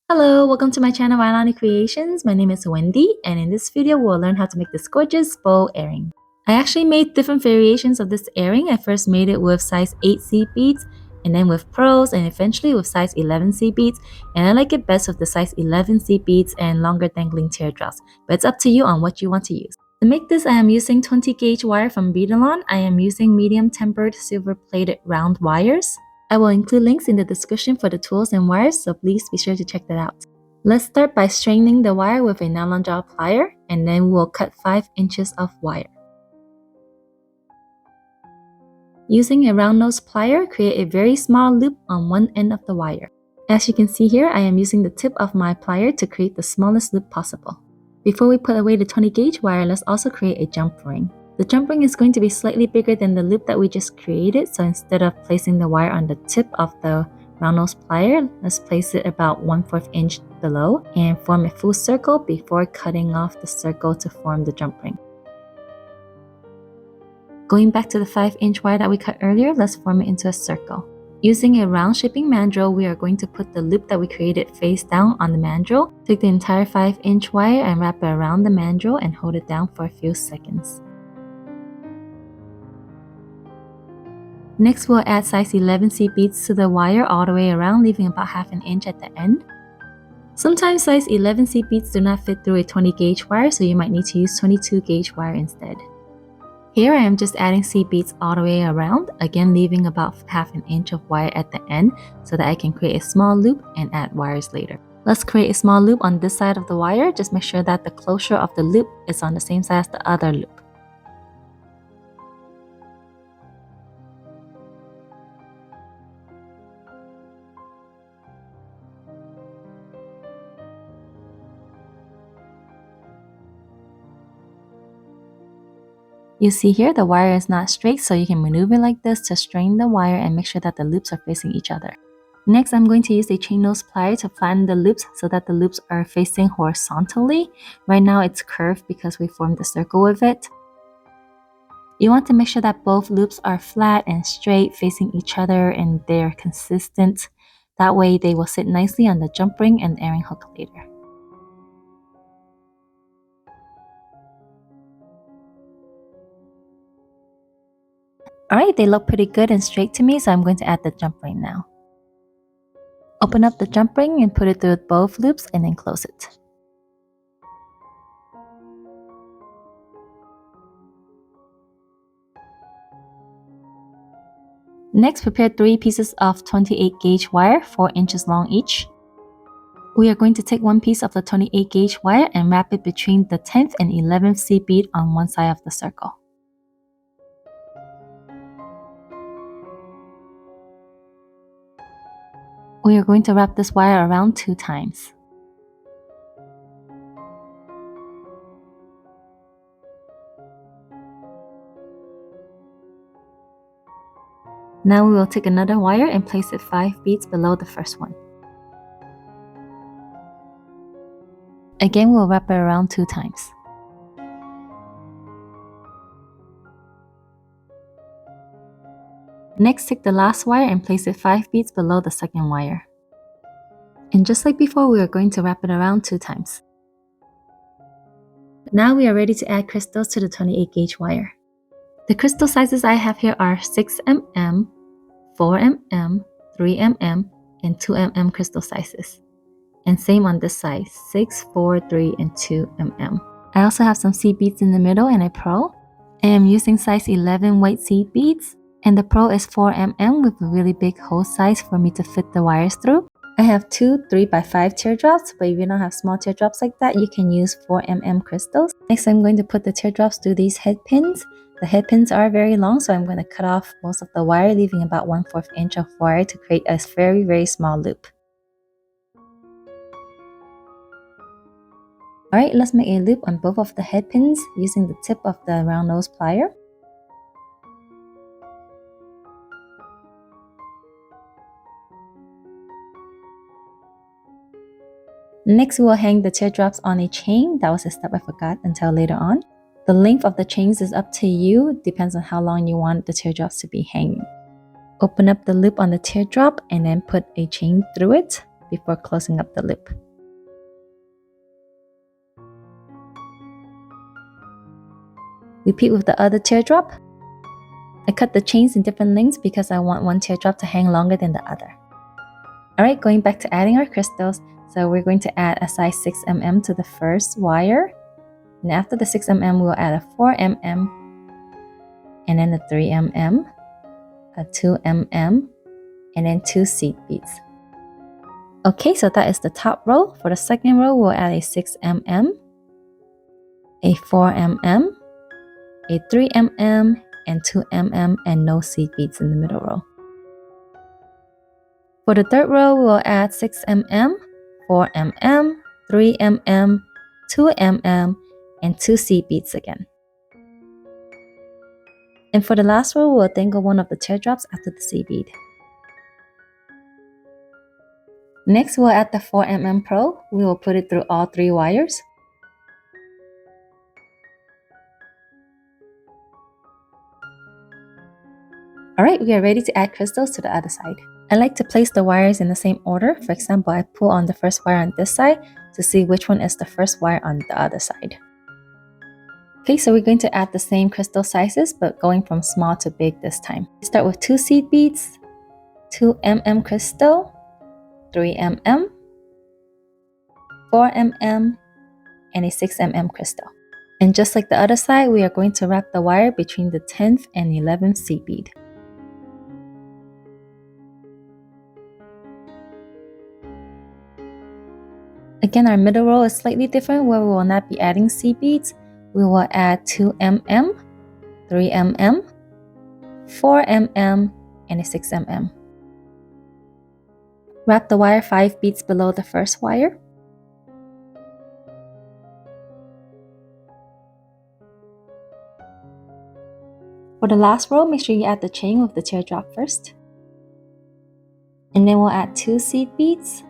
Hello, welcome to my channel Rilany Creations. My name is Wendy, and in this video we'll learn how to make this gorgeous bow earring. I actually made different variations of this earring. I first made it with size 8 seed beads, and then with pearls, and eventually with size 11 seed beads, and I like it best with the size 11 seed beads and longer dangling teardrops, but it's up to you on what you want to use. To make this, I am using 20 gauge wire from Rilany. I am using medium tempered silver plated round wires. I will include links in the description for the tools and wires, so please be sure to check that out. Let's start by straightening the wire with a nylon jaw plier, and then we'll cut 5 inches of wire. Using a round nose plier, create a very small loop on one end of the wire. As you can see here, I am using the tip of my plier to create the smallest loop possible. Before we put away the 20 gauge wire, let's also create a jump ring. The jump ring is going to be slightly bigger than the loop that we just created, so instead of placing the wire on the tip of the round nose plier, let's place it about 1/4 inch below and form a full circle before cutting off the circle to form the jump ring. Going back to the 5-inch wire that we cut earlier, let's form it into a circle. Using a round shaping mandrel, we are going to put the loop that we created face down on the mandrel. Take the entire 5-inch wire and wrap it around the mandrel and hold it down for a few seconds. Next, we'll add size 11 seed beads to the wire all the way around, leaving about 1/2 inch at the end. Sometimes size 11 seed beads do not fit through a 20 gauge wire, so you might need to use 22 gauge wire instead. Here I am just adding seed beads all the way around, again leaving about 1/2 inch of wire at the end so that I can create a small loop and add wires later. Let's create a small loop on this side of the wire. Just make sure that the closure of the loop is on the same side as the other loop. You see here the wire is not straight, so you can maneuver like this to straighten the wire and make sure that the loops are facing each other. Next, I'm going to use a chain nose plier to flatten the loops so that the loops are facing horizontally. Right now it's curved because we formed a circle with it. You want to make sure that both loops are flat and straight facing each other and they're consistent. That way they will sit nicely on the jump ring and earring hook later. Alright, they look pretty good and straight to me, so I'm going to add the jump ring now. Open up the jump ring and put it through both loops and then close it. Next, prepare 3 pieces of 28 gauge wire, 4 inches long each. We are going to take one piece of the 28 gauge wire and wrap it between the 10th and 11th seed bead on one side of the circle. We are going to wrap this wire around 2 times. Now we will take another wire and place it 5 beads below the first one. Again, we'll wrap it around 2 times. Next, take the last wire and place it 5 beads below the second wire. And just like before, we are going to wrap it around 2 times. Now we are ready to add crystals to the 28 gauge wire. The crystal sizes I have here are 6 mm, 4 mm, 3 mm, and 2 mm crystal sizes. And same on this side, 6, 4, 3, and 2 mm. I also have some seed beads in the middle and a pearl. I am using size 11 white seed beads, and the pearl is 4 mm with a really big hole size for me to fit the wires through. I have 2 3x5 teardrops, but if you don't have small teardrops like that, you can use 4 mm crystals. Next, I'm going to put the teardrops through these head pins. The head pins are very long, so I'm going to cut off most of the wire, leaving about 1/4 inch of wire to create a very small loop. Alright, let's make a loop on both of the head pins using the tip of the round nose plier. Next, we will hang the teardrops on a chain. That was a step I forgot until later on. The length of the chains is up to you, depends on how long you want the teardrops to be hanging. Open up the loop on the teardrop and then put a chain through it. before closing up the loop. Repeat with the other teardrop. I cut the chains in different lengths because I want one teardrop to hang longer than the other. Alright, going back to adding our crystals, so we're going to add a size 6 mm to the first wire. And after the 6 mm, we'll add a 4 mm, and then a 3 mm, a 2 mm, and then 2 seed beads. Okay, so that is the top row. For the second row, we'll add a 6 mm, a 4 mm, a 3 mm, and 2 mm, and no seed beads in the middle row. For the third row, we'll add 6 mm, 4 mm, 3 mm, 2 mm, and 2 seed beads again. And for the last row, we'll dangle one of the teardrops after the seed bead. Next, we'll add the 4 mm pearl. We will put it through all 3 wires. Alright, we are ready to add crystals to the other side. I like to place the wires in the same order. For example, I pull on the first wire on this side to see which one is the first wire on the other side. Okay, so we're going to add the same crystal sizes, but going from small to big this time. Start with 2 seed beads, 2 mm crystal, 3 mm, 4 mm, and a 6 mm crystal. And just like the other side, we are going to wrap the wire between the 10th and 11th seed bead. Again, our middle row is slightly different where we will not be adding seed beads. We will add 2 mm, 3 mm, 4 mm, and a 6 mm. Wrap the wire 5 beads below the first wire. For the last row, make sure you add the chain with the teardrop first. And then we'll add 2 seed beads,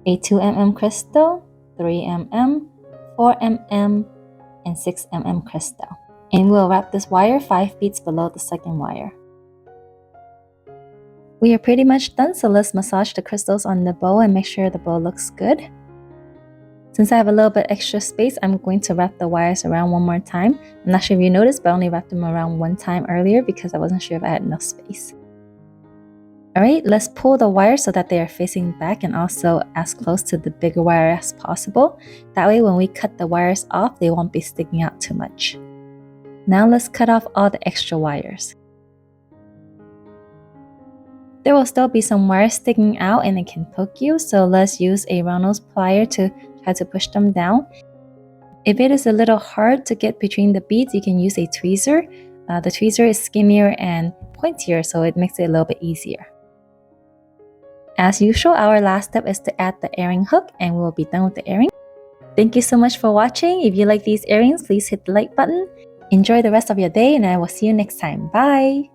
a 2 mm crystal, 3 mm, 4 mm, and 6 mm crystal. And we'll wrap this wire 5 beads below the second wire. We are pretty much done, so let's massage the crystals on the bow and make sure the bow looks good. Since I have a little bit extra space, I'm going to wrap the wires around one more time. I'm not sure if you noticed, but I only wrapped them around one time earlier because I wasn't sure if I had enough space. Alright, let's pull the wires so that they are facing back and also as close to the bigger wire as possible. That way when we cut the wires off, they won't be sticking out too much. Now let's cut off all the extra wires. There will still be some wires sticking out and it can poke you, so let's use a round nose plier to try to push them down. If it is a little hard to get between the beads, you can use a tweezer. The tweezer is skinnier and pointier, so it makes it a little bit easier. As usual, our last step is to add the earring hook and we will be done with the earring. Thank you so much for watching. If you like these earrings, please hit the like button. Enjoy the rest of your day and I will see you next time. Bye!